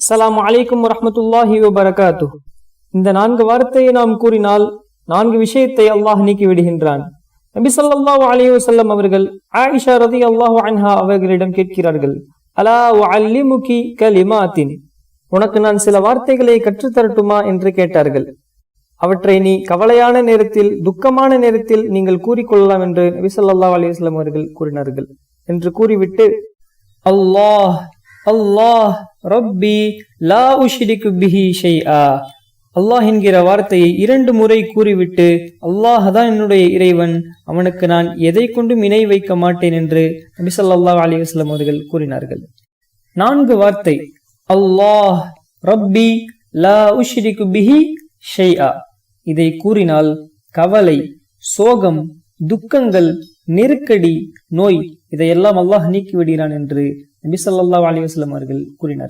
அஸ்ஸலாமு அலைக்கும் வரஹ்மத்துல்லாஹி வபரகாத்துஹு. இந்த 4 வார்த்தையை நாம் கூறினால் 4 விஷயத்தை அல்லாஹ் நீக்கி விடுகின்றான். நபி ஸல்லல்லாஹு அலைஹி வஸல்லம் அவர்கள் ஆயிஷா ரலியல்லாஹு அன்ஹா அவர்களிடம் கேட்கிறார்கள், அலா உஅல்லிமுகி கலிமாத்தின், உனக்கு நான் சில வார்த்தைகளை கற்றுத்தரட்டுமா என்று கேட்டார்கள். அவற்றை நீ கவலையான நேரத்தில், துக்கமான நேரத்தில் நீங்கள் கூறிக்கொள்ளலாம் என்று நபி ஸல்லல்லாஹு அலைஹி வஸல்லம் அவர்கள் கூறினார்கள். என்று கூறிவிட்டு, அல்லாஹ் அல்லாஹ் ரப்பி லா உஷ்ரிகு பிஹி ஷைஆ, அல்லாஹ் என்கிற வார்த்தையை 2 முறை கூறிவிட்டு, அல்லாஹ் தான் என்னுடைய இறைவன், அவனுக்கு நான் எதை கொண்டும் இணை வைக்க மாட்டேன் என்று நபி ஸல்லல்லாஹு அலைஹி வஸல்லம் அவர்கள் கூறினார்கள். 4 வார்த்தை அல்லாஹ் ரப்பி லா உஷ்ரிகு பிஹி ஷைஆ, இதை கூறினால் கவலை, சோகம், துக்கங்கள், நெருக்கடி, நோய் இதையெல்லாம் அல்லாஹ் நீக்கி விடுகிறான் என்று நபி ஸல்லல்லாஹு அலைஹி வஸல்லம் அவர்கள் கூறினார்கள்.